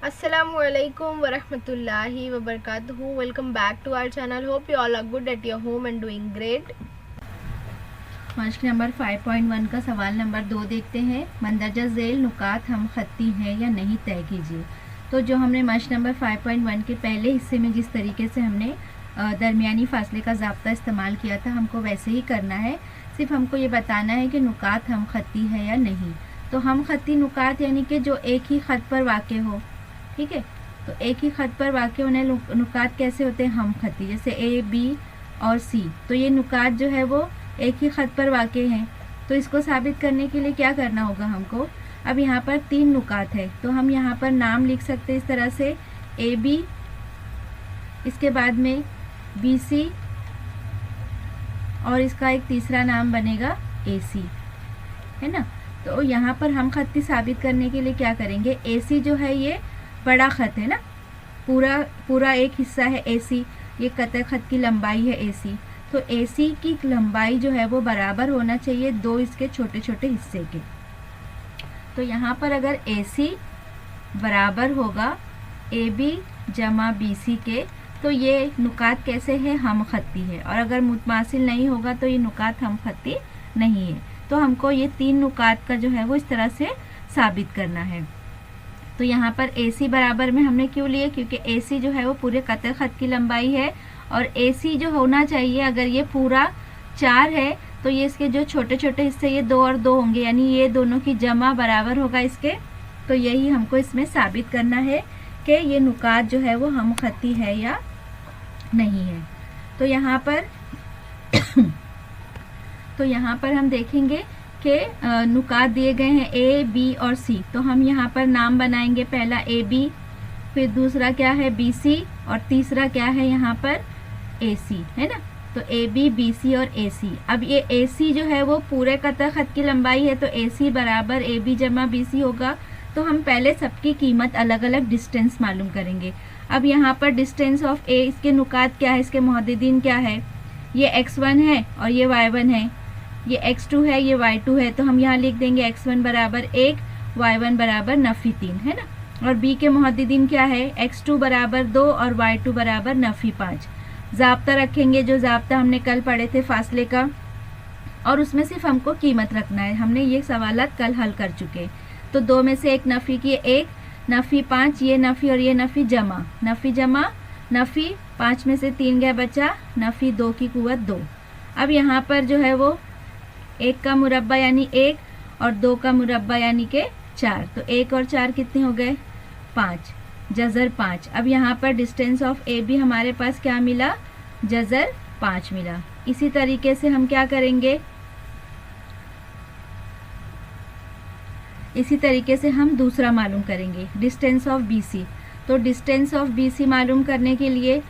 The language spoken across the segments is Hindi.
Assalamualaikum warahmatullahi wabarakatuh. Welcome back to our channel. Hope you all are good at your home and doing great. माश्क नंबर 5.1 का सवाल नंबर 2 देखते हैं। मंदरजा झेल नुकात हम खत्ती हैं या नहीं तय कीजिए। तो जो हमने माश्क नंबर 5.1 के पहले हिस्से में जिस तरीके से हमने दरमियानी फासले का ज़ाब्ता इस्तेमाल किया था, हमको वैसे ही करना है। सिर्फ हमको ये बताना है कि नुकात हम खत्ती है या नहीं। तो हम खत्ती नुकात यानी कि जो एक ही ख़त पर वाक़ हो, ठीक है। तो एक ही ख़त पर वाक़ होने नुकात कैसे होते हैं? हम खत्ती, जैसे ए, बी और सी। तो ये नुकात जो है वो एक ही ख़त पर वाक़ हैं। तो इसको साबित करने के लिए क्या करना होगा हमको? अब यहाँ पर 3 नुकात है, तो हम यहाँ पर नाम लिख सकते हैं इस तरह से ए बी, इसके बाद में बी सी, और इसका एक तीसरा नाम बनेगा ए सी, है ना। तो यहाँ पर हम खत्ती साबित करने के लिए क्या करेंगे? ए सी जो है ये बड़ा ख़त है ना, पूरा एक हिस्सा है ए सी, ये कतर ख़त की लंबाई है ए सी। तो ए सी की लंबाई जो है वो बराबर होना चाहिए 2 इसके छोटे छोटे हिस्से के। तो यहाँ पर अगर ए सी बराबर होगा ए बी जमा बी सी के, तो ये नुकात कैसे है? हम खत्ती है। और अगर मुतमासिल नहीं होगा तो ये नुकात हम खत्ती नहीं है। तो हमको ये 3 नुकात का जो है वो इस तरह से साबित करना है। तो यहाँ पर ए सी बराबर में हमने क्यों लिए? क्योंकि ए सी जो है वो पूरे कतर ख़त की लंबाई है, और ए सी जो होना चाहिए, अगर ये पूरा 4 है तो ये इसके जो छोटे छोटे हिस्से ये 2 और 2 होंगे, यानी ये दोनों की जमा बराबर होगा इसके। तो यही हमको इसमें साबित करना है कि ये नुकात जो है वो हम खत्ती है या नहीं है। तो यहाँ पर हम देखेंगे कि नुकात दिए गए हैं ए, बी और सी। तो हम यहाँ पर नाम बनाएंगे, पहला ए बी, फिर दूसरा क्या है बी सी, और तीसरा क्या है यहाँ पर ए सी, है ना। तो ए बी, बी सी और ए सी। अब ये ए सी जो है वो पूरे कतर ख़त की लंबाई है, तो ए सी बराबर ए बी जमा बी सी होगा। तो हम पहले सबकी कीमत अलग अलग डिस्टेंस मालूम करेंगे। अब यहाँ पर डिस्टेंस ऑफ ए, इसके नुकात क्या है, इसके मुहद्दिदीन क्या है? ये x1 है और ये y1 है, ये x2 है, ये y2 है। तो हम यहाँ लिख देंगे x1 बराबर 1, y1 बराबर नफ़ी 3, है ना। और b के मुहद्दिदीन क्या है? x2 बराबर 2 और y2 बराबर नफ़ी 5। ज़ाब्ता रखेंगे, जो ज़ाब्ता हमने कल पढ़े थे फासले का, और उसमें सिर्फ हमको कीमत रखना है। हमने ये सवालात कल हल कर चुके। तो 2 में से एक नफ़ी की 1, नफ़ी 5, ये नफ़ी और ये नफ़ी जमा, नफ़ी जमा नफ़ी 5 में से 3 गया बचा, नफ़ी 2 की कुव्वत 2। अब यहाँ पर जो है वो 1 का मुरब्बा यानी 1 और 2 का मुरब्बा यानी के 4। तो 1 और 4 कितने हो गए? 5, जज़र 5। अब यहाँ पर डिस्टेंस ऑफ ए बी हमारे पास क्या मिला? जज़र 5 मिला। इसी तरीके से हम क्या करेंगे? इसी तरीके से हम दूसरा मालूम करेंगे, डिस्टेंस ऑफ बी सी। तो डिस्टेंस ऑफ बी सी मालूम करने के लिए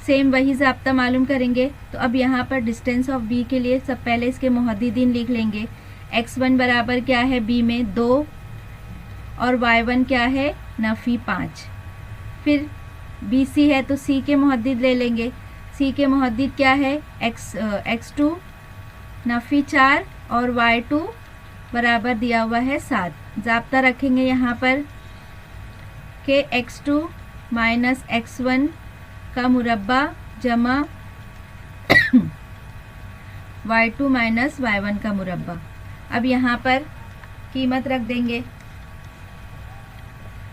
सेम वही ज़ाब्ता मालूम करेंगे। तो अब यहाँ पर डिस्टेंस ऑफ बी के लिए सब पहले इसके मुहद्दिदीन लिख लेंगे। x1 बराबर क्या है बी में? 2, और y1 क्या है? नफ़ी 5। फिर बी सी है तो सी के मुहद्दिद ले लेंगे। सी के मुहद्दिद क्या है? x2 नफ़ी 4 और y2 बराबर दिया हुआ है 7। ज़ाब्ता रखेंगे यहाँ पर कि x2 माइनस x1 का मुरब्बा जमा y2 माइनस y1 का मुरब्बा। अब यहाँ पर कीमत रख देंगे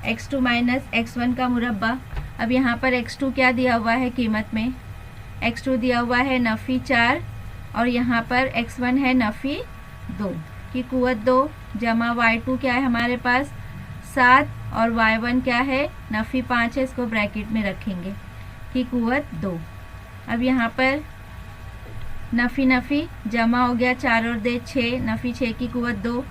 x2 माइनस x1 का मुरब्बा। अब यहाँ पर x2 क्या दिया हुआ है कीमत में? x2 दिया हुआ है नफ़ी 4, और यहाँ पर x1 है नफ़ी 2 की कुव्वत 2, जमा y2 क्या है हमारे पास? 7, और y1 क्या है? नफ़ी 5 है, इसको ब्रैकेट में रखेंगे, की कुव्वत 2। अब यहाँ पर नफ़ी नफ़ी जमा हो गया, 4 और 2 6, नफ़ी 6 की कुव्वत 2।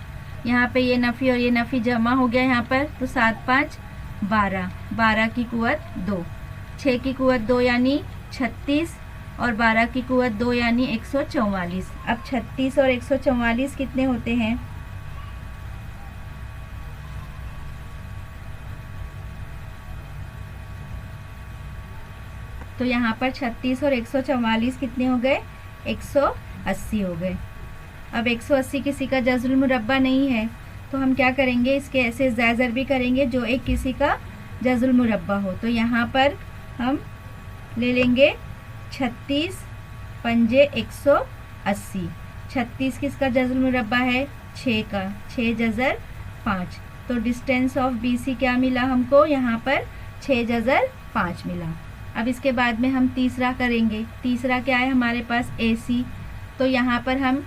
यहाँ पे ये नफ़ी और ये नफ़ी जमा हो गया यहाँ पर, तो 7 5 12, 12 की कुव्वत 2, 6 की कुव्वत 2 यानी 36, और 12 की कुव्वत 2 यानी 144। अब 36 और 144 कितने होते हैं? तो यहाँ पर 36 और 144 कितने हो गए? 180 हो गए। अब 180 किसी का जज़रुल मुरब्बा नहीं है, तो हम क्या करेंगे, इसके ऐसे ज़र भी करेंगे जो एक किसी का जज़ुल मुरब्बा हो। तो यहाँ पर हम ले लेंगे 36 पंजे 180। 36 किसका जज़ुल मुरब्बा है, 6 का, 6 जज़र 5। तो डिस्टेंस ऑफ BC क्या मिला हमको, यहाँ पर 6 जज़र 5 मिला। अब इसके बाद में हम तीसरा करेंगे। तीसरा क्या है हमारे पास, AC। तो यहाँ पर हम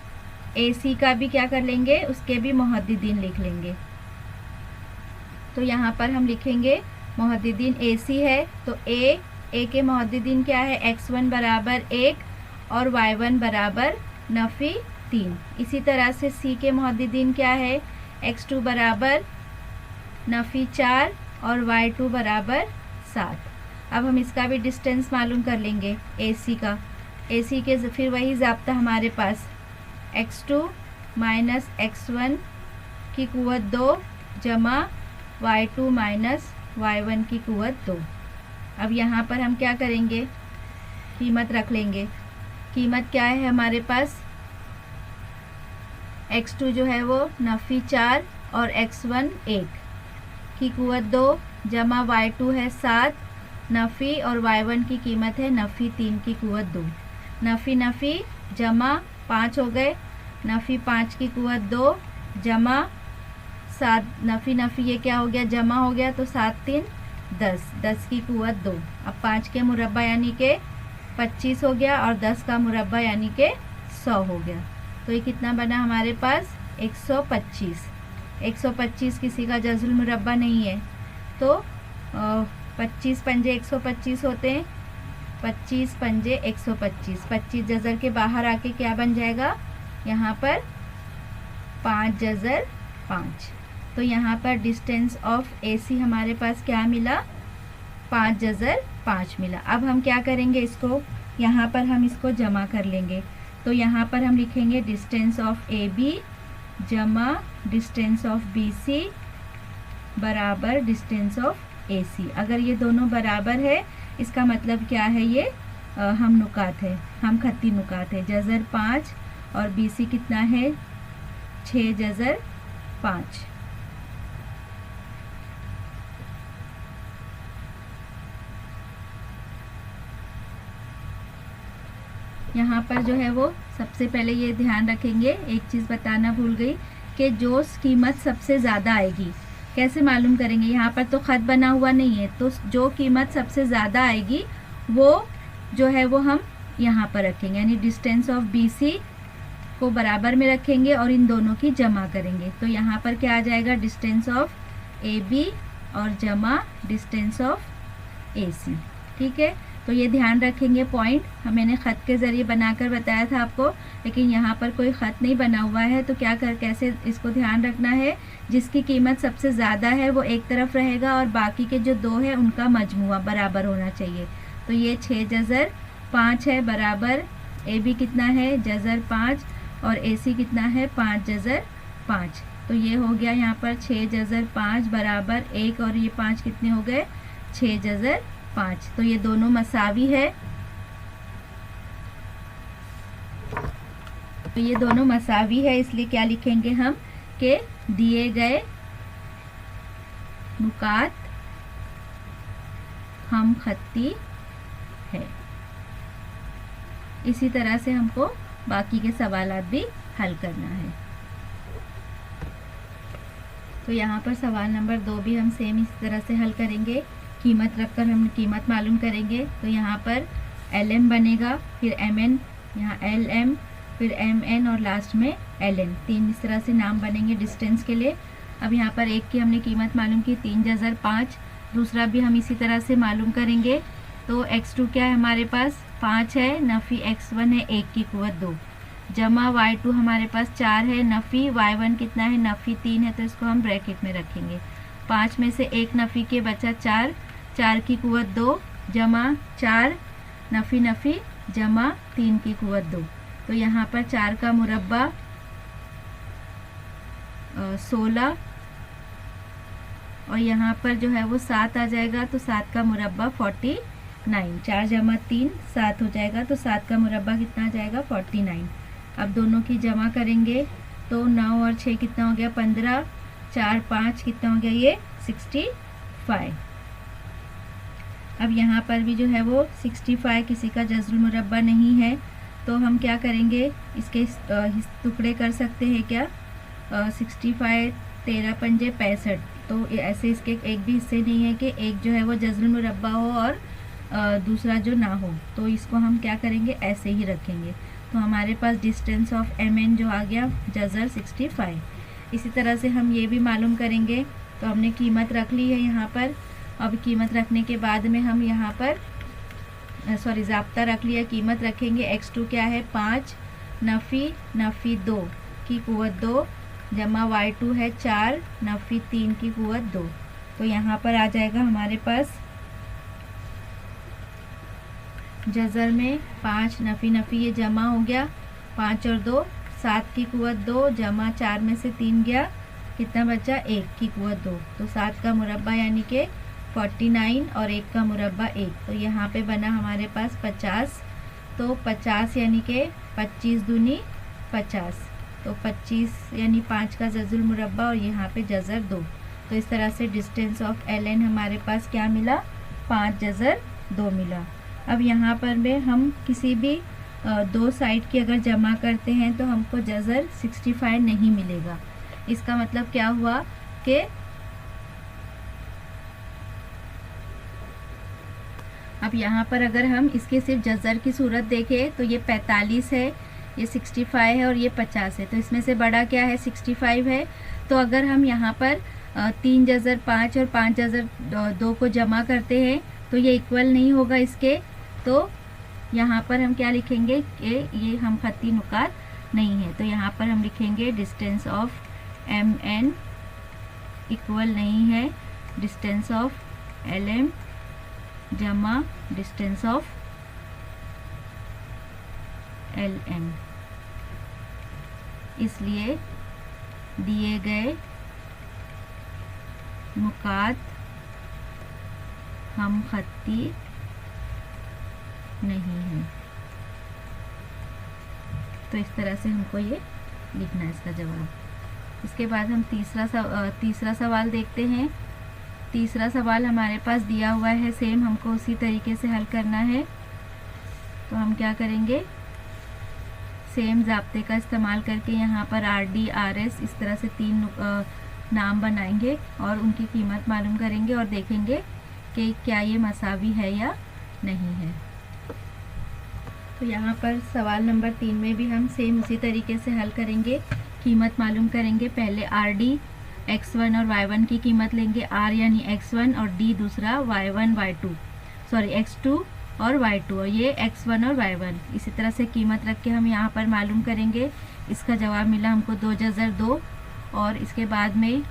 AC का भी क्या कर लेंगे, उसके भी मुहद्दिदीन लिख लेंगे। तो यहाँ पर हम लिखेंगे मुहद्दिदीन AC है, तो A के मुहद्दिदीन क्या है, x1 बराबर 1 और y1 बराबर नफ़ी 3। इसी तरह से C के मुहद्दिदीन क्या है, x2 बराबर नफ़ी 4 और y2 बराबर 7। अब हम इसका भी डिस्टेंस मालूम कर लेंगे AC का। AC के फिर वही ज़ाब्ता हमारे पास, x2 माइनस x1 की कुव्वत 2 जमा y2 माइनस y1 की कुव्वत 2। अब यहाँ पर हम क्या करेंगे, कीमत रख लेंगे। कीमत क्या है हमारे पास, x2 जो है वो नफ़ी 4 और x1 1 की कुव्वत 2 जमा y2 है 7 नफ़ी और y1 की कीमत है नफ़ी 3 की कुव्वत 2। नफ़ी नफ़ी जमा 5 हो गए, नफ़ी 5 की कुव्वत 2 जमा 7, नफ़ी नफ़ी ये क्या हो गया, जमा हो गया, तो 7 3 10, 10 की कुव्वत 2। अब 5 के मुरब्बा यानी के 25 हो गया और 10 का मुरब्बा यानी के 100 हो गया। तो ये कितना बना हमारे पास, 125। 125 किसी का जज़ुल मुरब्बा नहीं है, तो 25 पंजे 125 होते हैं, 25 पंजे 125। 25 जज़र के बाहर आके क्या बन जाएगा, यहाँ पर 5 जज़र 5। तो यहाँ पर डिस्टेंस ऑफ AC हमारे पास क्या मिला, 5 जज़र 5 मिला। अब हम क्या करेंगे, इसको यहाँ पर हम इसको जमा कर लेंगे। तो यहाँ पर हम लिखेंगे डिस्टेंस ऑफ AB जमा डिस्टेंस ऑफ BC बराबर डिस्टेंस ऑफ AC। अगर ये दोनों बराबर है इसका मतलब क्या है, ये हम नुकात है, हम खत्ती नुकात है। जज़र 5 और BC कितना है, 6 जज़र 5। यहाँ पर जो है वो सबसे पहले ये ध्यान रखेंगे, एक चीज़ बताना भूल गई कि जो कीमत सबसे ज़्यादा आएगी कैसे मालूम करेंगे। यहाँ पर तो ख़त बना हुआ नहीं है, तो जो कीमत सबसे ज़्यादा आएगी वो जो है वो हम यहाँ पर रखेंगे, यानी डिस्टेंस ऑफ BC को बराबर में रखेंगे और इन दोनों की जमा करेंगे। तो यहाँ पर क्या आ जाएगा, डिस्टेंस ऑफ AB और जमा डिस्टेंस ऑफ AC। ठीक है, तो ये ध्यान रखेंगे पॉइंट। मैंने ख़त के ज़रिए बनाकर बताया था आपको, लेकिन यहाँ पर कोई ख़त नहीं बना हुआ है, तो कैसे इसको ध्यान रखना है, जिसकी कीमत सबसे ज़्यादा है वो एक तरफ रहेगा और बाकी के जो 2 है उनका मजमुआ बराबर होना चाहिए। तो ये 6 जज़र 5 है बराबर AB कितना है, जज़र 5 और AC कितना है, 5 जज़र 5। तो ये हो गया यहाँ पर 6 जज़र 5 बराबर 1 और ये 5 कितने हो गए, 6 जज़र 5। तो ये दोनों मसावी है, तो ये दोनों मसावी है, इसलिए क्या लिखेंगे हम कि दिए गए नुकात हम खत्ती है। इसी तरह से हमको बाकी के सवालात भी हल करना है। तो यहाँ पर सवाल नंबर 2 भी हम सेम इसी तरह से हल करेंगे। कीमत रखकर हम कीमत मालूम करेंगे। तो यहाँ पर LM बनेगा, फिर MN, यहाँ LM, फिर MN और लास्ट में LN। 3 इस तरह से नाम बनेंगे डिस्टेंस के लिए। अब यहाँ पर एक की हमने कीमत मालूम की 3 जज़र 5, दूसरा भी हम इसी तरह से मालूम करेंगे। तो x2 क्या है हमारे पास, 5 है, नफ़ी x1 है 1 की कुव्वत 2, जमा y2 हमारे पास 4 है, नफ़ी y1 कितना है, नफ़ी 3 है, तो इसको हम ब्रैकेट में रखेंगे। 5 में से 1 नफ़ी के बचा 4, 4 की कुव्वत 2 जमा 4 नफ़ी नफ़ी जमा 3 की कुव्वत 2। तो यहाँ पर 4 का मुरब्बा 16 और यहाँ पर जो है वो 7 आ जाएगा, तो 7 का मुरब्बा 49। 4 जमा 3 7 हो जाएगा, तो 7 का मुरब्बा कितना आ जाएगा, 49। अब दोनों की जमा करेंगे तो 9 और 6 कितना हो गया, 15 4 5 कितना हो गया ये 65। अब यहाँ पर भी जो है वो 65 किसी का जज़रुल मुरब्बा नहीं है, तो हम क्या करेंगे, इसके टुकड़े कर सकते हैं क्या, 65 13 पंजे 65, तो ऐसे इसके एक भी हिस्से नहीं है कि एक जो है वो जज़रुल मुरब्बा हो और दूसरा जो ना हो, तो इसको हम क्या करेंगे ऐसे ही रखेंगे। तो हमारे पास डिस्टेंस ऑफ MN जो आ गया जज़र 65। इसी तरह से हम ये भी मालूम करेंगे। तो हमने कीमत रख ली है यहाँ पर। अब कीमत रखने के बाद में हम यहाँ पर ज़ाब्ता रख लिया, कीमत रखेंगे। x2 क्या है 5 नफ़ी 2 की क़ुव्वत 2 जमा y2 है 4 नफ़ी 3 की क़ुव्वत 2। तो यहाँ पर आ जाएगा हमारे पास जज़र में 5 नफ़ी ये जमा हो गया, 5 और 2 7 की क़ुव्वत 2 जमा 4 में से 3 गया, कितना बचा 1 की क़ुव्वत 2। तो 7 का मुरब्बा यानी कि 49 और 1 का मुरब्बा 1। तो यहाँ पे बना हमारे पास 50। तो 50 यानी कि 25 दूनी 50, तो 25 यानी 5 का जज़रुल मुरब्बा और यहाँ पे जज़र 2। तो इस तरह से डिस्टेंस ऑफ LN हमारे पास क्या मिला 5 जज़र 2 मिला। अब यहाँ पर में हम किसी भी दो साइड की अगर जमा करते हैं तो हमको जज़र 65 नहीं मिलेगा। इसका मतलब क्या हुआ कि अब यहाँ पर अगर हम इसके सिर्फ जज़र की सूरत देखें तो ये 45 है, ये 65 है और ये 50 है। तो इसमें से बड़ा क्या है 65 है। तो अगर हम यहाँ पर 3 जज़र 5 और 5 जज़र 2 को जमा करते हैं तो ये इक्वल नहीं होगा इसके। तो यहाँ पर हम क्या लिखेंगे कि ये हम खत्ती नुकात नहीं है। तो यहाँ पर हम लिखेंगे डिस्टेंस ऑफ MN इक्वल नहीं है डिस्टेंस ऑफ LM जमा डिस्टेंस ऑफ LN। इसलिए दिए गए नुकात हम खत्ती नहीं है। तो इस तरह से हमको ये लिखना है इसका जवाब। इसके बाद हम तीसरा सवाल देखते हैं। तीसरा सवाल हमारे पास दिया हुआ है, सेम हमको उसी तरीके से हल करना है। तो हम क्या करेंगे, सेम ज़ाब्ते का इस्तेमाल करके यहाँ पर RD RS इस तरह से 3 नाम बनाएंगे और उनकी कीमत मालूम करेंगे और देखेंगे कि क्या ये मसावी है या नहीं है। तो यहाँ पर सवाल नंबर 3 में भी हम सेम उसी तरीके से हल करेंगे, कीमत मालूम करेंगे। पहले RD x1 और y1 की कीमत लेंगे, R यानी x1 और D दूसरा y1 y2 x2 और y2 और ये x1 और y1। इसी तरह से कीमत रख के हम यहाँ पर मालूम करेंगे। इसका जवाब मिला हमको 2 जज़र 2 और इसके बाद में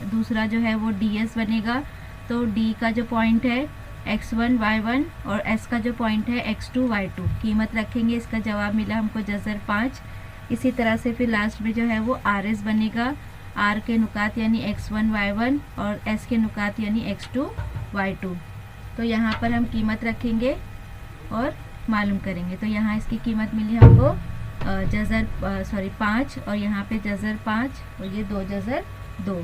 दूसरा जो है वो DS बनेगा। तो D का जो पॉइंट है x1 y1 और S का जो पॉइंट है x2 y2। कीमत रखेंगे, इसका जवाब मिला हमको जज़र 5। इसी तरह से फिर लास्ट में जो है वो RS बनेगा, R के नुकात यानी x1 y1 और S के नुकात यानी x2 y2। तो यहाँ पर हम कीमत रखेंगे और मालूम करेंगे। तो यहाँ इसकी कीमत मिली हमको जज़र 5 और यहाँ पे जज़र 5 और ये 2 जज़र 2।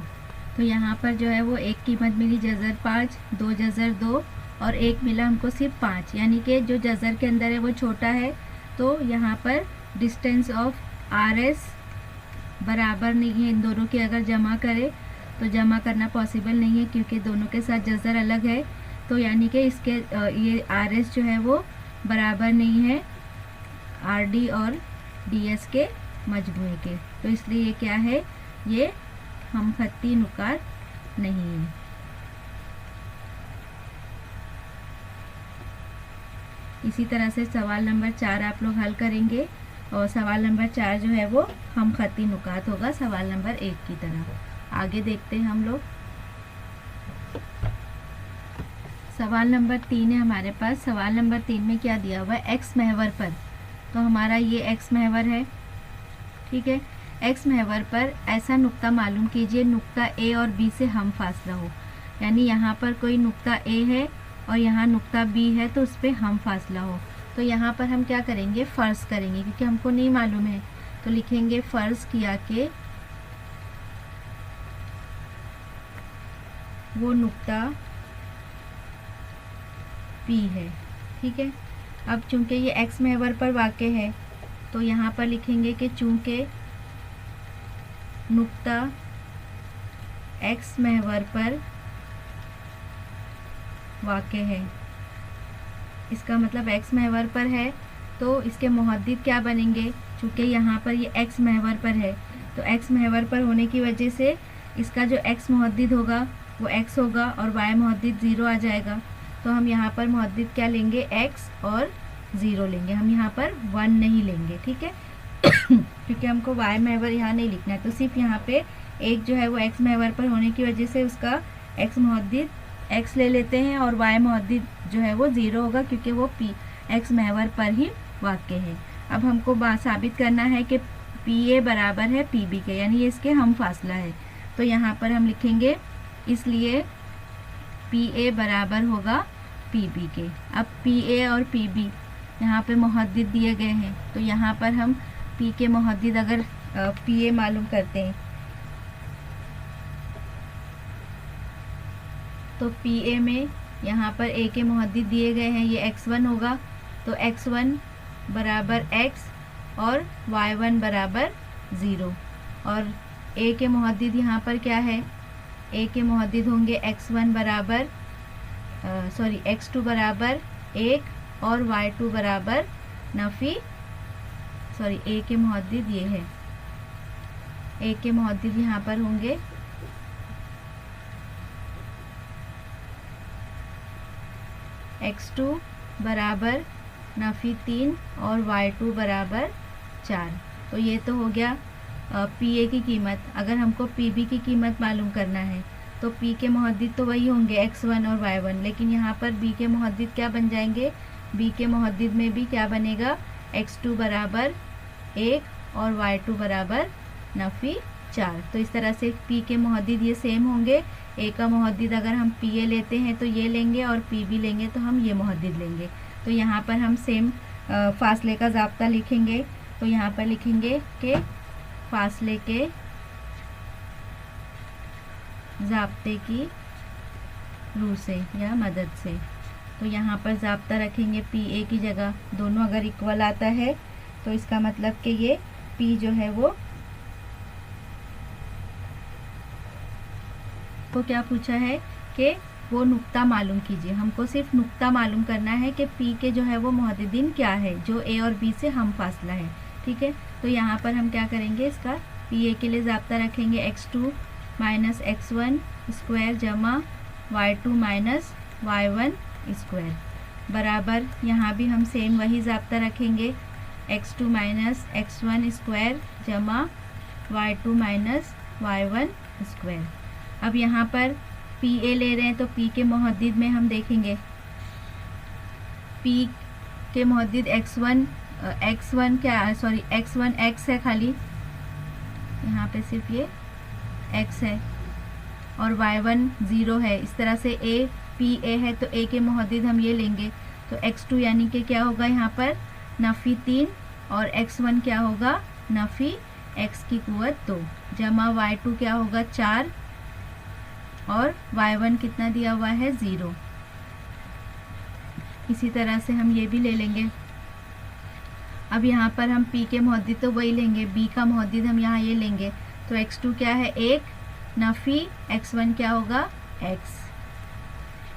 तो यहाँ पर जो है वो एक कीमत मिली जज़र 5, 2 जज़र 2 और एक मिला हमको सिर्फ 5, यानी कि जो जज़र के अंदर है वो छोटा है। तो यहाँ पर डिस्टेंस ऑफ RS बराबर नहीं है। इन दोनों की अगर जमा करें तो जमा करना पॉसिबल नहीं है क्योंकि दोनों के साथ जज़र अलग है। तो यानी कि इसके ये RS जो है वो बराबर नहीं है RD और DS के मजमूए के। तो इसलिए ये क्या है, ये हम खत्ती नुकात नहीं है। इसी तरह से सवाल नंबर 4 आप लोग हल करेंगे और सवाल नंबर 4 जो है वो हम खत्ती नुकात होगा सवाल नंबर 1 की तरह। आगे देखते हैं हम लोग। सवाल नंबर 3 है हमारे पास। सवाल नंबर 3 में क्या दिया हुआ है, एक्स महवर पर। तो हमारा ये एक्स महवर है, ठीक है। एक्स महवर पर ऐसा नुक्ता मालूम कीजिए नुक्ता ए और बी से हम फासला हो। यानी यहाँ पर कोई नुक्ता ए है और यहाँ नुक्ता बी है तो उस पर हम फासला हो। तो यहाँ पर हम क्या करेंगे, फ़र्ज़ करेंगे क्योंकि हमको नहीं मालूम है। तो लिखेंगे फ़र्ज़ किया कि वो नुक्ता P है। ठीक है, अब चूंकि ये x महवर पर वाक़ है तो यहाँ पर लिखेंगे कि चूंकि नुक्ता x महवर पर वाक़ है, इसका मतलब x महवर पर है तो इसके मुहद्दिद क्या बनेंगे, चूँकि यहाँ पर ये x महवर पर है तो x महवर पर होने की वजह से इसका जो x मुहद्दिद होगा वो x होगा और y मुहद्दिद 0 आ जाएगा। तो हम यहाँ पर मुहद्दिद क्या लेंगे, x और 0 लेंगे, हम यहाँ पर 1 नहीं लेंगे। ठीक है क्योंकि हमको y महवर यहाँ नहीं लिखना है, तो सिर्फ यहाँ पे एक जो है वो x महवर पर होने की वजह से उसका x मुहद्दिद x ले लेते हैं और y मुहद्दिद जो है वो 0 होगा क्योंकि वो x महवर पर ही वाक़ है। अब हमको साबित करना है कि PA बराबर है PB के, यानी ये इसके हम फासला है। तो यहाँ पर हम लिखेंगे इसलिए PA बराबर होगा PB के। अब PA और PB यहाँ पे मुहद्दिद दिए गए हैं तो यहाँ पर हम P के मुहद्दिद अगर PA मालूम करते हैं तो PA में यहाँ पर A के मुहद्दिद दिए गए हैं, ये x1 होगा तो x1 बराबर x और y1 बराबर 0 और A के मुहद्दिद यहाँ पर क्या है, A के मुहद्दिद होंगे x1 बराबर x2 बराबर 1 और y2 बराबर नफ़ी A के मुहद्दिद ये है, A के मुहद्दिद यहाँ पर होंगे x2 बराबर नफ़ी 3 और y2 बराबर 4। तो ये तो हो गया PA की कीमत। अगर हमको PB की कीमत मालूम करना है तो P के मुहद्दिद तो वही होंगे x1 और y1, लेकिन यहाँ पर B के मुहद्दिद क्या बन जाएंगे, B के मुहद्दिद में भी क्या बनेगा, x2 बराबर 1 और y2 बराबर नफ़ी 4। तो इस तरह से P के मुहद्दिद ये सेम होंगे। A का मुहद्दिद अगर हम PA लेते हैं तो ये लेंगे और PB लेंगे तो हम ये मुहद्दिद लेंगे। तो यहाँ पर हम सेम फासले का ज़ाब्ता लिखेंगे। तो यहाँ पर लिखेंगे कि फासले के ज़ाब्ते की रूह से या मदद से। तो यहाँ पर ज़ाब्ता रखेंगे PA की जगह, दोनों अगर इक्वल आता है तो इसका मतलब कि ये P जो है वो को क्या पूछा है कि वो नुक्ता मालूम कीजिए। हमको सिर्फ नुक्ता मालूम करना है कि P के जो है वो मुहद्दिदीन क्या है जो A और B से हम फासला है। ठीक है, तो यहाँ पर हम क्या करेंगे, इसका PA के लिए ज़ाब्ता रखेंगे x2 माइनस x1 स्क्वायर जमा y2 माइनस y1 स्क्वायर बराबर, यहाँ भी हम सेम वही ज़ाब्ता रखेंगे x2 माइनस x1 स्क्वायर जमा y2 माइनस y1 स्क्वायर। अब यहाँ पर PA ले रहे हैं तो P के मुहद्दिद में हम देखेंगे P के मुहद्दिद x1 x है, खाली यहाँ पे सिर्फ ये x है और y1 0 है। इस तरह से PA है तो A के मुहद्दिद हम ये लेंगे तो x2 यानी कि क्या होगा यहाँ पर नफ़ी 3 और x1 क्या होगा नफ़ी x की कुव्वत 2 जमा y2 क्या होगा 4 और y1 कितना दिया हुआ है 0। इसी तरह से हम ये भी ले लेंगे। अब यहाँ पर हम P के मुहद्दिद तो वही लेंगे, B का मुहद्दिद हम यहाँ ये लेंगे तो x2 क्या है 1 नफ़ी x1 क्या होगा x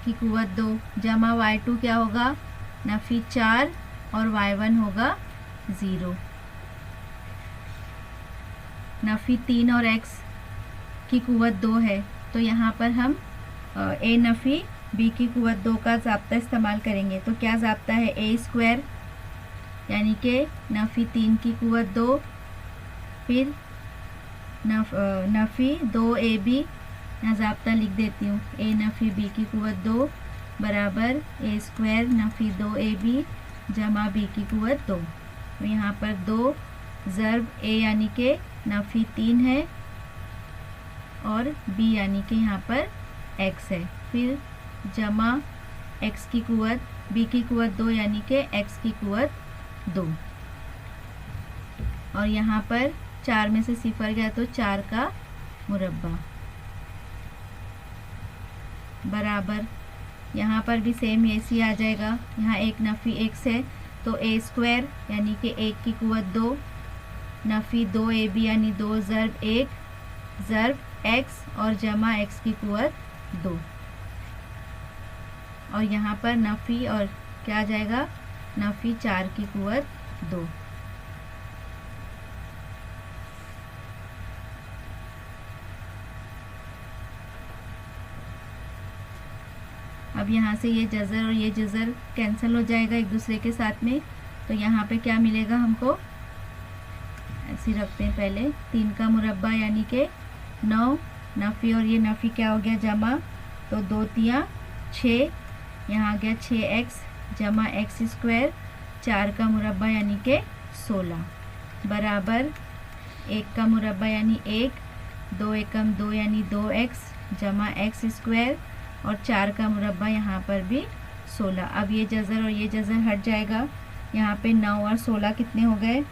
की कुव्वत 2 जमा y2 क्या होगा नफ़ी 4 और y1 होगा 0। नफ़ी 3 और x की कुव्वत 2 है तो यहाँ पर हम A नफ़ी B की कुव्वत 2 का ज़ाब्ता इस्तेमाल करेंगे। तो क्या ज़ाब्ता है A स्क्वायर यानी कि नफ़ी 3 की कुव्वत 2 फिर नफ़ी 2AB, यहाँ ज़ाब्ता लिख देती हूँ A नफ़ी B की कुव्वत 2 बराबर A स्क्वायर नफ़ी 2AB जमा B की कुव्वत 2। तो यहाँ पर 2 ज़र्ब A यानी कि नफ़ी 3 है और B यानी कि यहाँ पर x है, फिर जमा x की कुव्वत B की कुव्वत 2 यानी कि x की कुव्वत 2 और यहाँ पर 4 में से 0 गया तो 4 का मुरब्बा। बराबर, यहाँ पर भी सेम ऐसी आ जाएगा, यहाँ एक नफ़ी x है तो a स्क्वायर यानी कि 1 की कुवत 2, नफ़ी 2ab यानी 2 ज़र्ब 1 ज़र्ब x और जमा x की कुवत 2, और यहाँ पर नफ़ी और क्या आ जाएगा, नफ़ी 4 की कुवत 2। अब यहाँ से ये जज़र और ये जज़र कैंसिल हो जाएगा एक दूसरे के साथ में, तो यहाँ पे क्या मिलेगा हमको, ऐसे रखते हैं पहले, 3 का मुरब्बा यानी कि 9, नफ़ी और ये नफ़ी क्या हो गया, जमा, तो 2 तियाँ 6, यहाँ आ गया 6x जमा x स्क्वायर, 4 का मुरब्बा यानी कि 16, बराबर 1 का मुरब्बा यानी 1, 2 एकम 2 यानी 2x जमा x स्क्वायर, और 4 का मुरब्बा यहाँ पर भी 16। अब ये जज़र और ये जज़र हट जाएगा, यहाँ पे 9 और 16 कितने हो गए,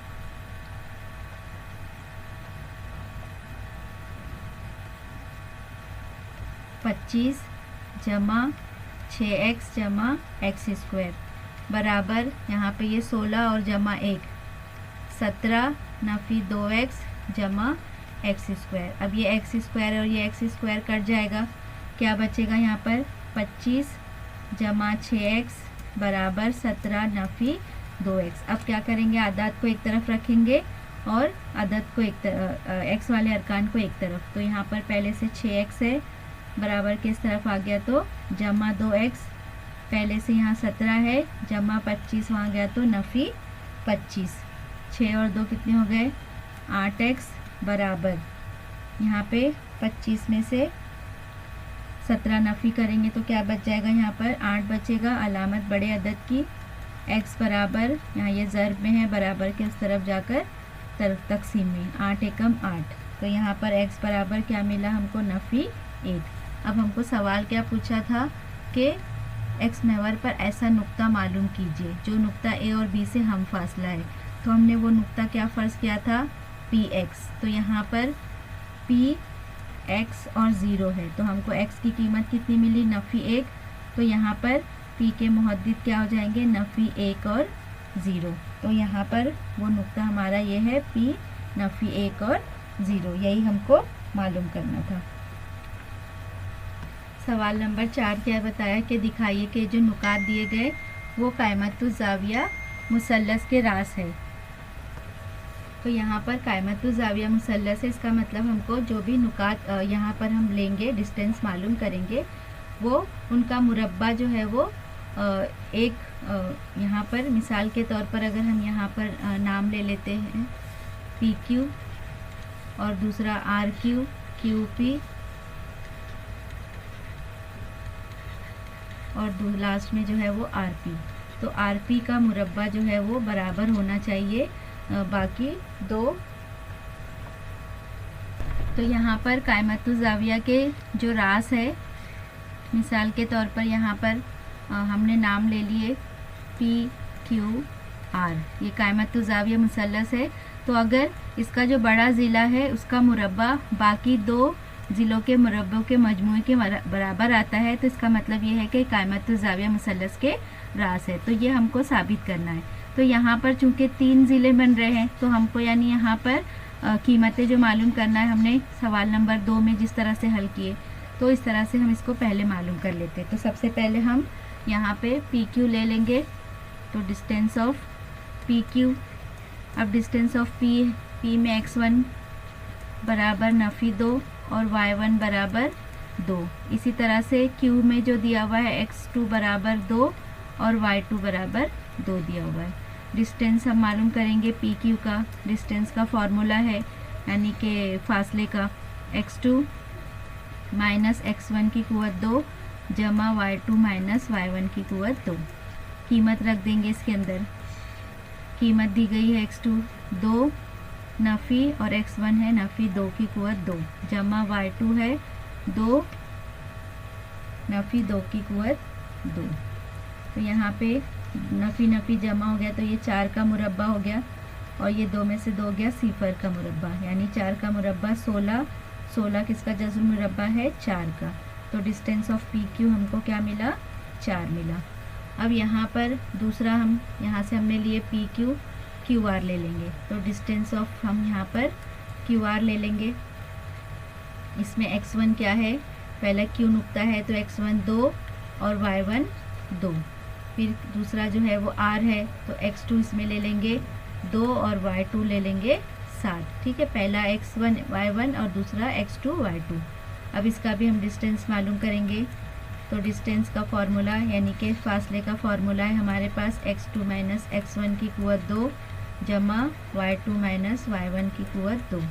25 जमा 6x जमा x स्क्वायर, बराबर यहाँ पे ये 16 और जमा 1 17, नफ़ी 2x जमा x स्क्वायर। अब ये x स्क्वायर और ये x स्क्वायर कट जाएगा, क्या बचेगा यहाँ पर, 25 जमा 6x बराबर 17 नफ़ी 2x। अब क्या करेंगे, आदात को एक तरफ रखेंगे और अदद को एक x वाले अरकान को एक तरफ, तो यहाँ पर पहले से 6x है, बराबर किस तरफ आ गया, तो जमा 2x, पहले से यहाँ 17 है, जमा 25 वहाँ गया तो नफ़ी 25, 6 और 2 कितने हो गए, 8x बराबर, यहाँ पे 25 में से 17 नफ़ी करेंगे तो क्या बच जाएगा, यहाँ पर 8 बचेगा, अलामत बड़े अदद की, x बराबर, यहाँ ये ज़र्ब में है, बराबर के उस तरफ जाकर तकसीम में, 8 एकम 8, तो यहाँ पर x बराबर क्या मिला हमको, नफ़ी 1। अब हमको सवाल क्या पूछा था कि x महवर पर ऐसा नुक्ता मालूम कीजिए जो नुक्ता a और b से हम फासला है, तो हमने वो नुक्ता क्या फ़र्ज़ किया था, px, तो यहाँ पर p x और 0 है, तो हमको x की कीमत कितनी मिली, नफ़ी 1, तो यहाँ पर p के मुहद्दिद क्या हो जाएंगे, नफ़ी 1 और 0, तो यहाँ पर वो नुक्ता हमारा ये है p नफ़ी 1 और 0, यही हमको मालूम करना था। सवाल नंबर 4 क्या बताया कि दिखाइए कि जो नुकात दिए गए वो कायमतुज़्ज़ाविया मुसल्लस के रास है, तो यहाँ पर कायमतुज़्ज़ाविया मुसल्लस है, इसका मतलब हमको जो भी नुकात यहाँ पर हम लेंगे, डिस्टेंस मालूम करेंगे, वो उनका मुरब्बा जो है वो एक यहाँ पर मिसाल के तौर पर अगर हम यहाँ पर नाम ले लेते हैं PQ और दूसरा RQ, QP और लास्ट में जो है वो RP, तो RP का मुरब्बा जो है वो बराबर होना चाहिए बाकी दो। तो यहाँ पर कायमतुज़्ज़ाविया के जो रास है, मिसाल के तौर पर यहाँ पर हमने नाम ले लिए PQR, ये कायमतुज़्ज़ाविया मुसल्लस है, तो अगर इसका जो बड़ा ज़िला है उसका मुरब्बा बाकी दो ज़िलों के मुरब्बों के मजमूए के बराबर आता है, तो इसका मतलब ये है कि कायमतुज़्ज़ाविया मुसल्लस के रास है, तो ये हमको साबित करना है। तो यहाँ पर चूँकि 3 ज़िले बन रहे हैं, तो हमको यानी यहाँ पर कीमतें जो मालूम करना है, हमने सवाल नंबर 2 में जिस तरह से हल किए, तो इस तरह से हम इसको पहले मालूम कर लेते हैं। तो सबसे पहले हम यहाँ पे PQ ले लेंगे, तो डिस्टेंस ऑफ PQ, अब डिस्टेंस ऑफ P में x1 बराबर नफ़ी 2 और y1 बराबर 2, इसी तरह से Q में जो दिया हुआ है x2 बराबर 2 और y2 बराबर 2 दिया हुआ है। डिस्टेंस हम मालूम करेंगे PQ का, डिस्टेंस का फॉर्मूला है यानी कि फासले का x2 माइनस x1 की कुवत 2 जमा y2 माइनस y1 की कुवत 2। कीमत रख देंगे इसके अंदर, कीमत दी गई है x2 2 नफ़ी और x1 है नफ़ी 2 की कुवत 2 जमा y2 है 2 नफ़ी 2 की कुवत 2। तो यहाँ पे नफ़ी नफ़ी जमा हो गया, तो ये 4 का मुरब्बा हो गया और ये 2 में से 2 हो गया सिफर का मुरब्बा, यानी 4 का मुरब्बा 16, 16 किसका जज़्र मुरब्बा है 4 का, तो डिस्टेंस ऑफ पी क्यू हमको क्या मिला, 4 मिला। अब यहाँ पर दूसरा हम यहाँ से हमने लिए पी क्यू, क्यू आर ले लेंगे। तो डिस्टेंस ऑफ हम यहाँ पर क्यू आर ले लेंगे। इसमें x1 क्या है, पहला क्यू नुकता है तो x1 2 और y1 2। फिर दूसरा जो है वो r है तो x2 इसमें ले लेंगे 2 और y2 ले लेंगे 7। ठीक है, पहला x1 y1 और दूसरा x2 y2। अब इसका भी हम डिस्टेंस मालूम करेंगे। तो डिस्टेंस का फॉर्मूला यानी कि फासले का फॉर्मूला है हमारे पास x2 माइनस x1 की कुवत 2 जमा y2 माइनस y1 की कुवत 2।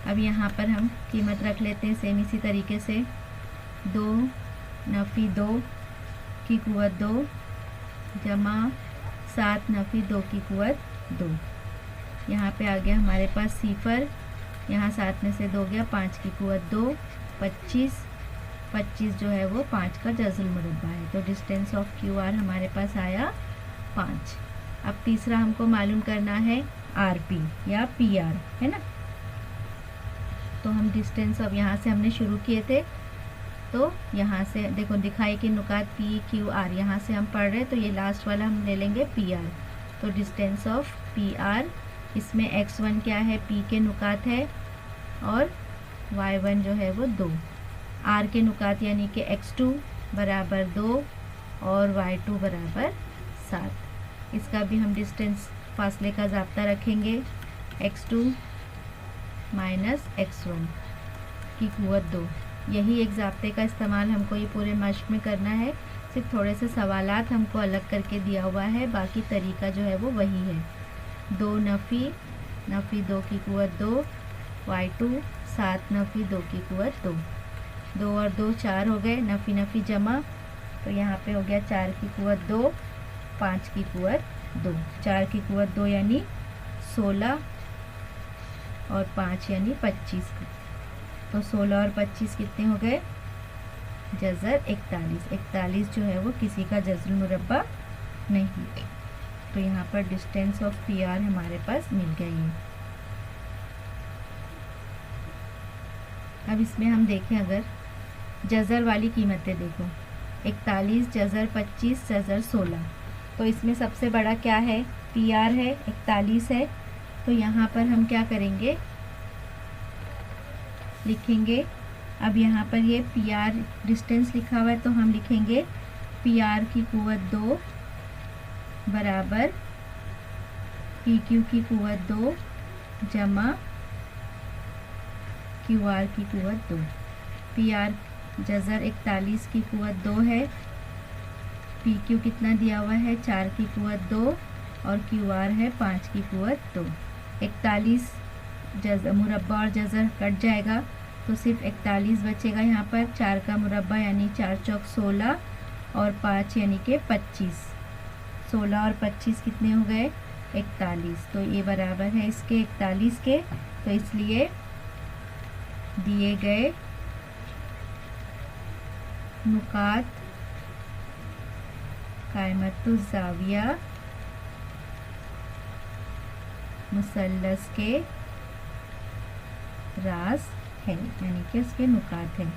अब यहाँ पर हम कीमत रख लेते हैं सेम इसी तरीके से। 2 नफ़ी 2 की कुवत 2 जमा 7 नफ़ी 2 की कुवत 2। यहाँ पे आ गया हमारे पास सिफर, यहाँ 7 में से 2 गया, 5 की कुवत 2, 25 जो है वो 5 का जज़ुल मुरब्बा है। तो डिस्टेंस ऑफ क्यू आर हमारे पास आया 5। अब तीसरा हमको मालूम करना है आर पी या पी आर, है ना। तो हम डिस्टेंस अब यहाँ से हमने शुरू किए थे, तो यहाँ से देखो दिखाई कि नुकात पी क्यू आर, यहाँ से हम पढ़ रहे तो ये लास्ट वाला हम ले लेंगे पी आर। तो डिस्टेंस ऑफ पी आर, इसमें x1 क्या है, p के नुकात है और y1 जो है वो 2, r के नुकात यानी कि x2 बराबर 2 और y2 बराबर 7। इसका भी हम डिस्टेंस फासले का ज़ाब्ता रखेंगे। x2 माइनस x1 की कुवत 2। यही एक ज़ाब्ते का इस्तेमाल हमको ये पूरे मश्क में करना है। सिर्फ थोड़े से सवालात हमको अलग करके दिया हुआ है, बाकी तरीका जो है वो वही है। 2 नफ़ी 2 की कुवत 2, y2 7 नफ़ी 2 की कुवत 2। 2 और 2 4 हो गए, नफ़ी नफ़ी जमा, तो यहाँ पे हो गया 4 की कुवत 2, 5 की कुवत 2। 4 की कुवत 2 यानी 16 और 5 यानी 25। तो 16 और 25 कितने हो गए, जज़र 41। 41 जो है वो किसी का जज़ुल मुरब्बा नहीं है। तो यहाँ पर डिस्टेंस ऑफ पी आर हमारे पास मिल गई है। अब इसमें हम देखें अगर जज़र वाली कीमतें देखो, 41 जज़र 25 जज़र 16। तो इसमें सबसे बड़ा क्या है, पी आर है, 41 है। तो यहाँ पर हम क्या करेंगे, लिखेंगे। अब यहाँ पर ये पी आर डिस्टेंस लिखा हुआ है तो हम लिखेंगे पी आर की कुवत 2 बराबर पी क्यू की कुवत 2 जमा क्यू आर की कुवत 2। पी आर जज़र 41 की कुवत 2 है, पी क्यू कितना दिया हुआ है 4 की कुवत 2 और क्यू आर है 5 की कुवत 2। 41 मुरब्बा और जज़र कट जाएगा तो सिर्फ 41 बचेगा यहाँ पर। 4 का मुरब्बा यानी 4 चौक 16 और 5 यानी कि 25। 16 और 25 कितने हो गए, 41। तो ये बराबर है इसके 41 के। तो इसलिए दिए गए नुकात कायमतुज़ ज़ाविया मुसल्लस के राज है, यानी कि उसके नुकात हैं।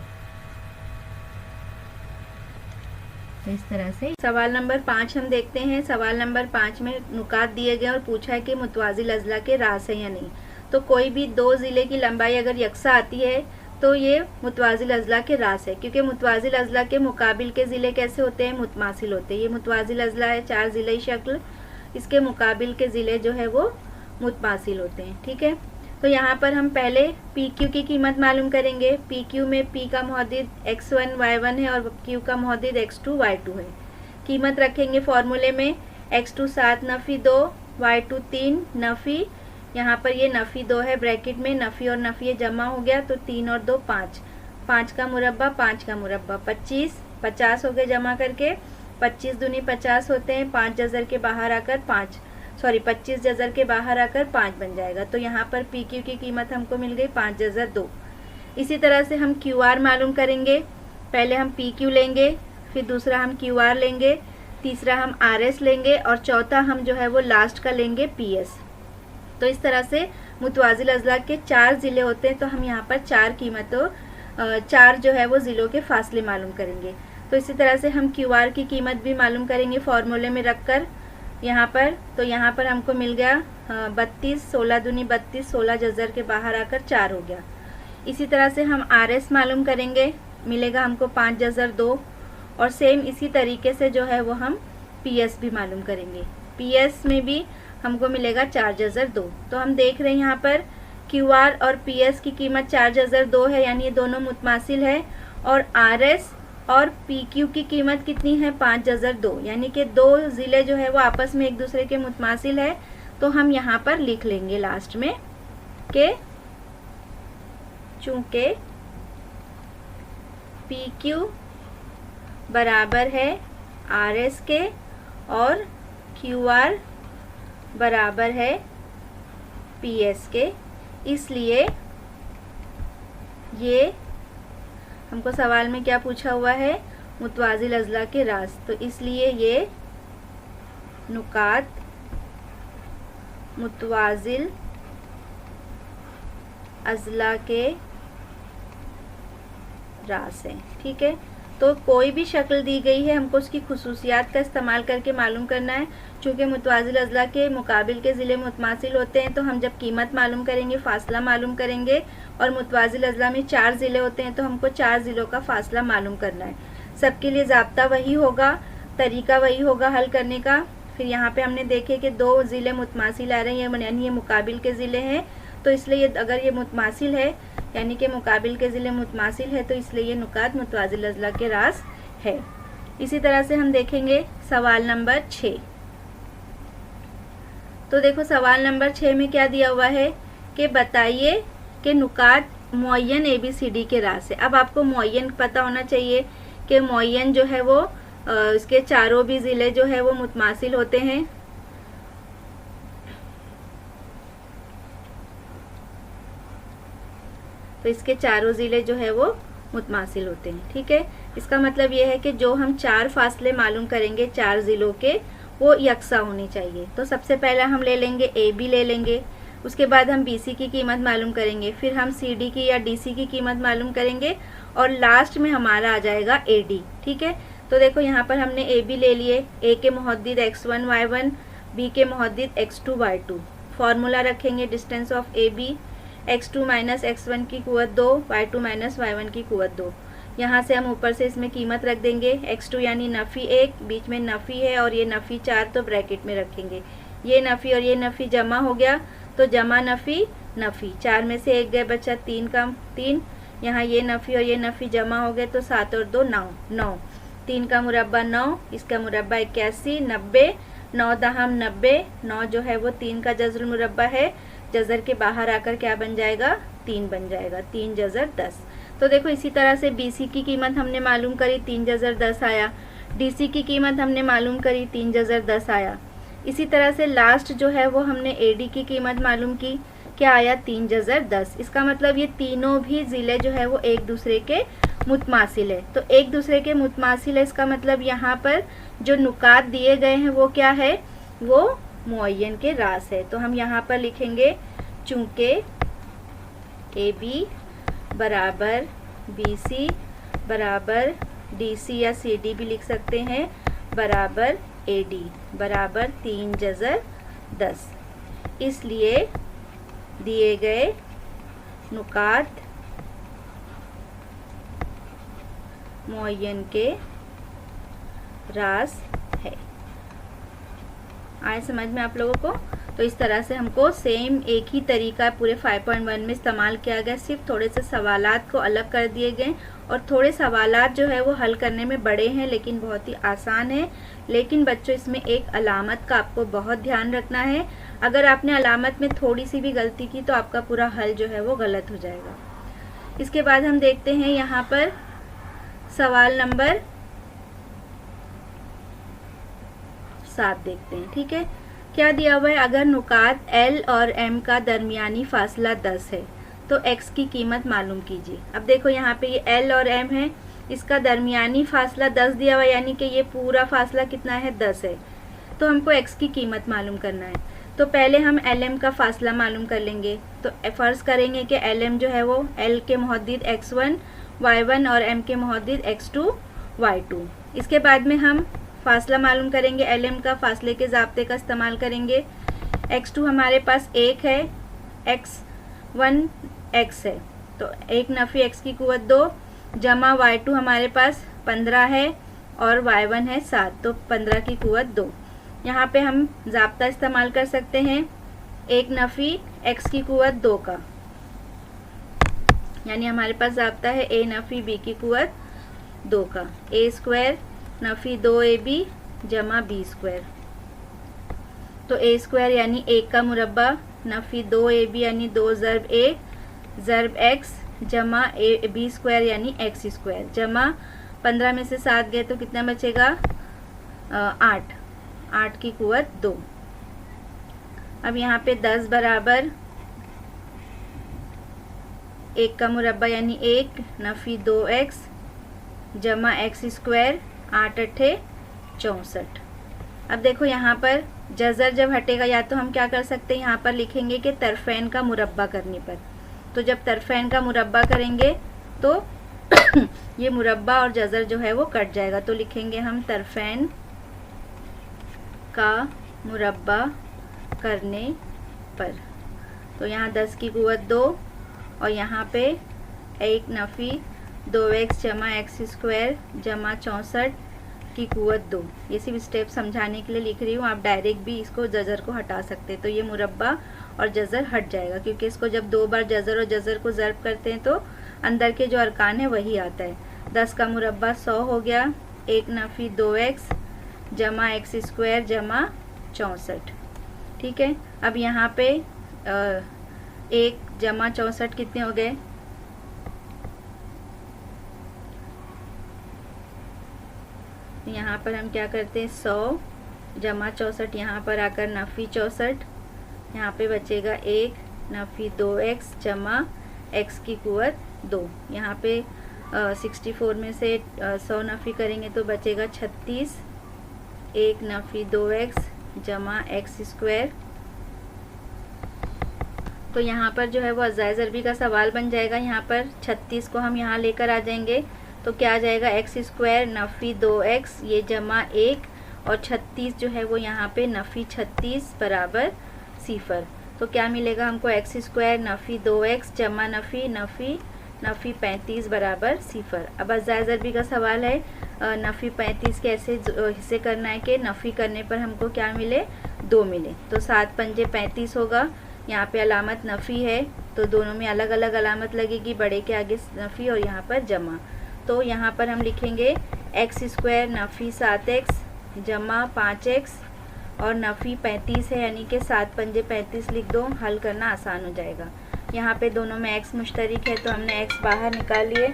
तो इस तरह से सवाल नंबर 5 हम देखते हैं। सवाल नंबर 5 में नुकात दिए गए और पूछा है कि मुतवाज़िल अज़ला के रास है या नहीं। तो कोई भी 2 ज़िले की लंबाई अगर यकसा आती है तो ये मुतवाज़िल अज़ला के रास है, क्योंकि मुतवाज़िल अज़ला के मुकाबिल के ज़िले कैसे होते हैं, मुतमासिल होते हैं। ये मुतवाज़िल अज़ला है 4 ज़िले शक्ल, इसके मुकाबिल के ज़िले जो है वो मुतमासिल होते हैं। ठीक है, तो यहाँ पर हम पहले पी क्यू की कीमत मालूम करेंगे। पी क्यू में पी का मुहद्दिद x1 y1 है और क्यू का मुहद्दिद x2 y2 है। कीमत रखेंगे फॉर्मूले में, x2 7 नफ़ी 2, y2 3 नफ़ी, यहाँ पर ये नफ़ी 2 है ब्रैकेट में, नफ़ी और नफ़ी ये जमा हो गया तो 3 और 2 5, 5 का मुरब्बा 5 का मुरब्बा 25, 50 हो गए जमा करके। 25 दूनी 50 होते हैं, 5 जज़र के बाहर आकर 25 जज़र के बाहर आकर 5 बन जाएगा। तो यहाँ पर पी क्यू की कीमत हमको मिल गई 5 जज़र 2। इसी तरह से हम क्यू आर मालूम करेंगे। पहले हम पी क्यू लेंगे, फिर दूसरा हम क्यू आर लेंगे, तीसरा हम आर एस लेंगे और चौथा हम जो है वो लास्ट का लेंगे पी एस। तो इस तरह से मुतवाज़िल अज़ला के 4 ज़िले होते हैं। तो हम यहाँ पर 4 कीमतों चार जो है वो ज़िलों के फासले मालूम करेंगे। तो इसी तरह से हम QR की कीमत भी मालूम करेंगे फॉर्मूले में रखकर यहाँ पर। तो यहाँ पर हमको मिल गया 32, 16 दूनी 32, 16 जज़र के बाहर आकर 4 हो गया। इसी तरह से हम RS मालूम करेंगे, मिलेगा हमको 5 जज़र 2, और सेम इसी तरीके से जो है वो हम PS भी मालूम करेंगे। PS में भी हमको मिलेगा 4 जज़र 2। तो हम देख रहे हैं यहाँ पर QR और PS की कीमत 4 जज़र 2 है, यानी ये दोनों मुतमासिल है, और RS और PQ की कीमत कितनी है 5 जज़र 2, यानी कि दो ज़िले जो है वो आपस में एक दूसरे के मुतमासिल है। तो हम यहाँ पर लिख लेंगे लास्ट में कि चूँकि PQ बराबर है RS के और QR बराबर है PS के, इसलिए ये हमको सवाल में क्या पूछा हुआ है, मुतवाज़िल अज़ला के राज। तो इसलिए ये नुकात मुतवाज़िल अज़ला के राज है। ठीक है, तो कोई भी शक्ल दी गई है, हमको उसकी खुसूसियात का इस्तेमाल करके मालूम करना है। चूँकि मुतवाज़िल अज़ला के मुकाबिल के ज़िले मुतमासिल होते हैं, तो हम जब कीमत मालूम करेंगे, फ़ासला मालूम करेंगे, और मुतवाज़िल अज़ला में 4 ज़िले होते हैं, तो हमको 4 ज़िलों का फ़ासला मालूम करना है। सबके लिए ज़ाब्ता वही होगा, तरीका वही होगा हल करने का। फिर यहाँ पे हमने देखे कि 2 ज़िले मुतमासिल आ रहे हैं, यानी ये मुकाबिल के ज़िले हैं, तो इसलिए अगर ये मुतमासिल है यानी कि मुकाबिल के ज़िले मुतमासिल है, तो इसलिए ये नुकात मुतवाज़िल अज़ला के रास है। इसी तरह से हम देखेंगे सवाल नंबर 6। तो देखो सवाल नंबर 6 में क्या दिया हुआ है कि बताइए कि नुकात मुअय्यन ABCD के रास है। अब आपको मुअय्यन पता होना चाहिए कि मुअय्यन जो है वो इसके चारों भी ज़िले जो है वो मुतमासिल होते हैं। तो इसके चारों ज़िले जो है वो मुतमासिल होते हैं। ठीक है, इसका मतलब ये है कि जो हम 4 फासले मालूम करेंगे 4 ज़िलों के, वो यकसा होने चाहिए। तो सबसे पहले हम ले लेंगे AB ले लेंगे, उसके बाद हम BC की कीमत मालूम करेंगे, फिर हम CD की या DC की कीमत मालूम करेंगे, और लास्ट में हमारा आ जाएगा AD। ठीक है, तो देखो यहाँ पर हमने AB ले लिए, A के मुहद्दिद x1 y1, B के मुहद्दिद x2 y2। फार्मूला रखेंगे distance of AB, x2 minus x1 की कुवत 2, y2 माइनस y1 की कुवत 2। यहाँ से हम ऊपर से इसमें कीमत रख देंगे, x2 यानी नफ़ी 1, बीच में नफ़ी है, और ये नफ़ी 4, तो ब्रैकेट में रखेंगे। ये नफ़ी और ये नफ़ी जमा हो गया, तो जमा नफ़ी नफ़ी, 4 में से 1 गए, बचा 3 का 3। यहाँ ये नफ़ी और ये नफ़ी जमा हो गए, तो 7 और 2 9, 9, 3 का मुरब्बा 9, इसका मुरब्बा 81, 90, 9 दहम 90, 9 जो है वो 3 का जज़र मुरब्बा है, जज़र के बाहर आकर क्या बन जाएगा, 3 बन जाएगा, 3 जज़र 10। तो देखो इसी तरह से BC की कीमत हमने मालूम करी, 3 जज़र 10 आया। DC की कीमत हमने मालूम करी, 3 जज़र 10 आया। इसी तरह से लास्ट जो है वो हमने AD की कीमत मालूम की, क्या आया, 3 जज़र 10। इसका मतलब ये तीनों भी ज़िले जो है वो एक दूसरे के मुतमासिल है। तो एक दूसरे के मुतमासिल है, इसका मतलब यहाँ पर जो नुकात दिए गए हैं वो क्या है, वो मुअय्यन के रास है। तो हम यहाँ पर लिखेंगे चूँकि AB बराबर BC बराबर DC या CD भी लिख सकते हैं, बराबर AD बराबर 3 जज़र 10। इसलिए दिए गए नुकात मुअय्यन के रास है। आए समझ में आप लोगों को? तो इस तरह से हमको सेम एक ही तरीका पूरे 5.1 में इस्तेमाल किया गया, सिर्फ थोड़े से सवालात को अलग कर दिए गए, और थोड़े सवालात जो है वो हल करने में बड़े हैं लेकिन बहुत ही आसान है। लेकिन बच्चों इसमें एक अलामत का आपको बहुत ध्यान रखना है, अगर आपने अलामत में थोड़ी सी भी गलती की तो आपका पूरा हल जो है वो गलत हो जाएगा। इसके बाद हम देखते हैं यहाँ पर सवाल नंबर 7 देखते हैं। ठीक है, क्या दिया हुआ है, अगर नुकात L और M का दरमियानी फासला 10 है तो X की कीमत मालूम कीजिए। अब देखो यहाँ पे ये L और M है, इसका दरमियानी फासला 10 दिया हुआ है, यानी कि ये पूरा फासला कितना है, 10 है। तो हमको X की कीमत मालूम करना है। तो पहले हम LM का फासला मालूम कर लेंगे। तो फ़र्ज़ करेंगे कि LM जो है वो L के मुहद्दिद x1 y1 और m के मुहद्दिद x2 y2। इसके बाद में हम फासला मालूम करेंगे, lm का फासले के ज़ाब्ते का इस्तेमाल करेंगे। x2 हमारे पास 1 है, x1 x है, तो 1 नफ़ी x की कुव्वत 2 जमा y2 हमारे पास 15 है और y1 है 7, तो 15 की कुव्वत 2। यहाँ पे हम ज़ाब्ता इस्तेमाल कर सकते हैं 1 नफ़ी x की कुव्वत 2 का, यानी हमारे पास ज़ाब्ता है a नफ़ी b की कुव्वत 2 का, a स्क्वायर नफ़ी 2ab जमा b स्क्वायर। तो a स्क्वायर यानी 1 का मुरब्बा नफ़ी 2ab यानी 2 ज़र्ब 1 ज़र्ब x जमा b स्क्वायर यानी x स्क्वायर जमा 15 में से 7 गए तो कितना बचेगा 8 की कुव्वत 2। अब यहाँ पे 10 बराबर 1 का मुरब्बा यानी 1 नफ़ी 2x जमा x स्क्वायर 8 अट्ठे 64। अब देखो यहाँ पर जज़र जब हटेगा या तो हम क्या कर सकते हैं, यहाँ पर लिखेंगे कि तरफ़ैन का मुरब्बा करने पर, तो जब तरफ़ैन का मुरब्बा करेंगे तो ये मुरब्बा और जज़र जो है वो कट जाएगा, तो लिखेंगे हम तरफ़ैन का मुरब्बा करने पर। तो यहाँ 10 की कुव्वत 2 और यहाँ पे 1 नफ़ी 2x जमा x स्क्वायर जमा 64 की कुव्वत 2। ये सिर्फ स्टेप समझाने के लिए लिख रही हूँ, आप डायरेक्ट भी इसको जज़र को हटा सकते हैं, तो ये मुरब्बा और जज़र हट जाएगा, क्योंकि इसको जब 2 बार जज़र और जज़र को ज़र्ब करते हैं तो अंदर के जो अरकान है वही आता है। 10 का मुरब्बा 100 हो गया, 1 नफ़ी 2x जमा x स्क्वायर जमा 64। ठीक है, अब यहाँ पे 1 जमा 64 कितने हो गए, यहाँ पर हम क्या करते हैं 100 जमा 64, यहाँ पर आकर नफ़ी 64, यहाँ पे बचेगा 1 नफ़ी 2x जमा x की कुव्वत 2। यहाँ पे 64 में से 100 नफ़ी करेंगे तो बचेगा 36, 1 नफ़ी 2x जमा x स्क्वायर। तो यहाँ पर जो है वो अज़ाए ज़रबी का सवाल बन जाएगा। यहाँ पर 36 को हम यहाँ लेकर आ जाएंगे तो क्या आ जाएगा x स्क्वायर नफ़ी 2x ये जमा 1 और 36 जो है वो यहाँ पे नफ़ी 36 बराबर 0। तो क्या मिलेगा हमको x स्क्वायर नफ़ी 2x जमा नफ़ी 35 बराबर 0। अब अज़ाए ज़रबी का सवाल है, नफ़ी 35 के ऐसे हिस्से करना है कि नफ़ी करने पर हमको क्या मिले 2 मिले, तो 7 पंजे 35 होगा। यहाँ पे अलामत नफ़ी है तो दोनों में अलग अलग अलामत लगेगी, बड़े के आगे नफ़ी और यहाँ पर जमा। तो यहाँ पर हम लिखेंगे x स्क्वायर नफ़ी 7x जमा 5x और नफ़ी 35 है, यानी कि 7 पंजे 35 लिख दो, हल करना आसान हो जाएगा। यहाँ पे दोनों में x मुश्तरिक है तो हमने x बाहर निकाल लिए,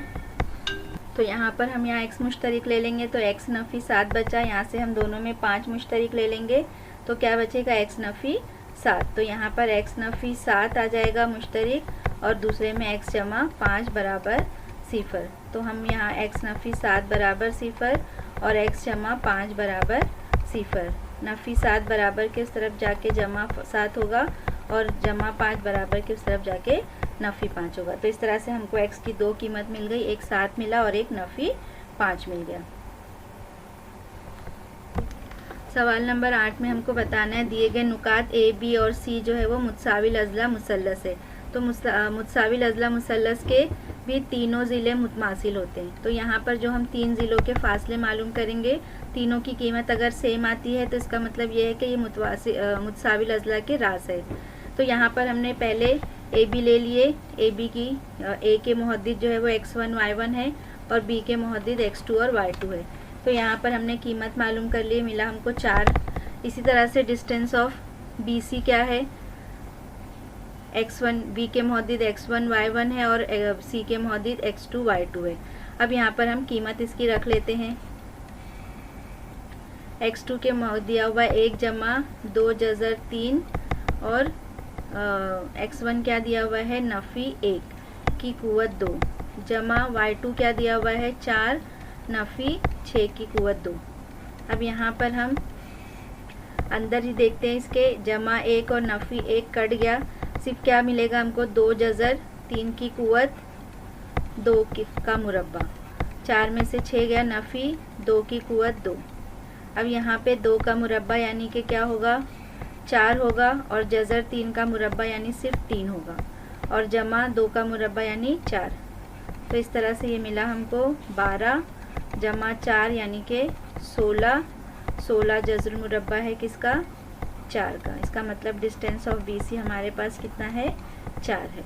तो यहाँ पर हम यहाँ x मुश्तरिक ले लेंगे तो x नफ़ी 7 बचा, यहाँ से हम दोनों में 5 मुश्तरिक ले लेंगे तो क्या बचेगा x नफ़ी 7। तो यहाँ पर x नफ़ी 7 आ जाएगा मुश्तरिक और दूसरे में x जमा 5 बराबर 0। तो हम यहाँ x नफ़ी 7 बराबर 0 और x जमा 5 बराबर 0। नफ़ी 7 बराबर किस तरफ जाके जमा 7 होगा और जमा 5 बराबर किस तरफ जाके नफ़ी 5 होगा। तो इस तरह से हमको x की 2 कीमत मिल गई, एक 7 मिला और एक नफ़ी 5 मिल गया। सवाल नंबर 8 में हमको बताना है दिए गए नुकात a, b और c जो है वो मुतसाविल अज़ला मुसल्लस है। तो मुतसाविल अज़ला मुसल्लस के भी तीनों ज़िले मुतमासिल होते हैं। तो यहाँ पर जो हम 3 ज़िलों के फासले मालूम करेंगे, तीनों की कीमत अगर सेम आती है तो इसका मतलब ये है कि ये मुतसाविल अज़ला के रास है। तो यहाँ पर हमने पहले ए बी ले लिए, ए बी की ए के मुहद्दिद जो है वो x1 y1 है और b के मुहद्दिद x2 और y2 है। तो यहाँ पर हमने कीमत मालूम कर ली, मिला हमको 4। इसी तरह से डिस्टेंस ऑफ बी सी क्या है, x1 b के मुहद्दिद x1 y1 है और c के मुहद्दिद x2 y2 है। अब यहाँ पर हम कीमत इसकी रख लेते हैं। x2 के दिया हुआ 1 जमा 2 जज़र 3 और x1 क्या दिया हुआ है नफ़ी 1 की कुव्वत 2 जमा y2 क्या दिया हुआ है 4 नफ़ी 6 की कुव्वत 2। अब यहाँ पर हम अंदर ही देखते हैं, इसके जमा 1 और नफ़ी 1 कट गया, सिर्फ क्या मिलेगा हमको 2 जज़र 3 की कुव्वत 2 का मुरब्बा, 4 में से 6 गया, नफ़ी 2 की कुव्वत 2। अब यहाँ पे 2 का मुरब्बा यानी कि क्या होगा, 4 होगा, और जज़र 3 का मुरब्बा यानी सिर्फ 3 होगा, और जमा 2 का मुरब्बा यानी 4। तो इस तरह से ये मिला हमको 12 जमा 4 यानी कि 16। 16 जज़र मुरब्बा है किसका, 4 का। इसका मतलब डिस्टेंस ऑफ BC हमारे पास कितना है, 4 है।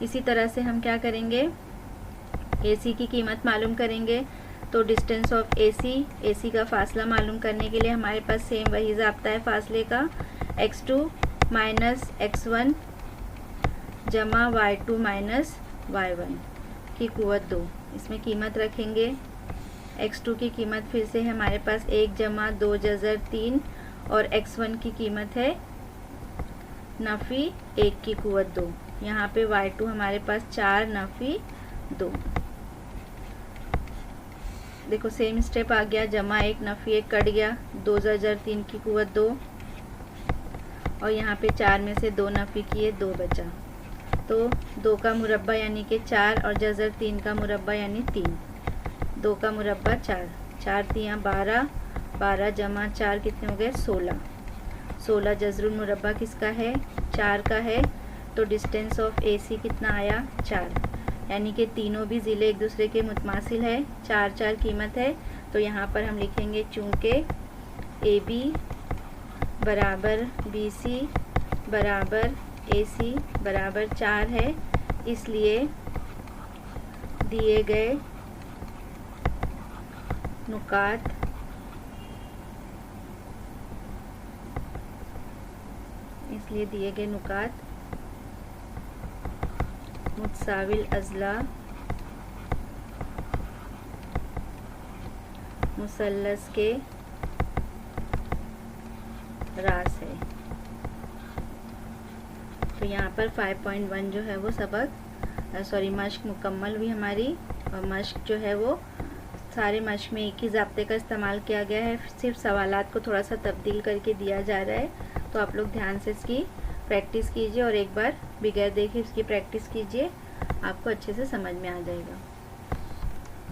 इसी तरह से हम क्या करेंगे, AC की कीमत मालूम करेंगे। तो डिस्टेंस ऑफ AC का फासला मालूम करने के लिए हमारे पास सेम वही ज़ाब्ता है फासले का, x2 माइनस x1 जमा y2 माइनस y1 की कुव्वत 2। इसमें कीमत रखेंगे, x2 की कीमत फिर से है हमारे पास 1 जमा 2 जज़र 3, और x1 की कीमत है नफ़ी 1 की कुव्वत 2। यहाँ पे y2 हमारे पास 4 नफ़ी 2। देखो सेम स्टेप आ गया, जमा 1 नफ़ी 1 कट गया, 2 जज़र 3 की कुव्वत 2, और यहाँ पे 4 में से 2 नफ़ी किए 2 बचा। तो 2 का मुरब्बा यानी कि 4 और जज़र 3 का मुरब्बा यानी 3। 2 का मुरब्बा 4, 4 3 12, 12 जमा 4 कितने हो गए, 16। 16 जज़रुल मुरब्बा किसका है, 4 का है। तो डिस्टेंस ऑफ AC कितना आया, 4, यानी कि तीनों भी ज़िले एक दूसरे के मुतमासिल है, 4 कीमत है। तो यहाँ पर हम लिखेंगे चूँकि AB बराबर BC बराबर AC बराबर 4 है, इसलिए दिए गए नुकात मुतसाविल अज़ला मुसल्लस के रास है। तो यहाँ पर 5.1 जो है वो मश्क मुकम्मल हुई हमारी, और मश्क जो है वो सारे मश्क में एक ही ज़ाब्ते का इस्तेमाल किया गया है, सिर्फ सवालात को थोड़ा सा तब्दील करके दिया जा रहा है। तो आप लोग ध्यान से इसकी प्रैक्टिस कीजिए, और एक बार बगैर देखे इसकी प्रैक्टिस कीजिए, आपको अच्छे से समझ में आ जाएगा।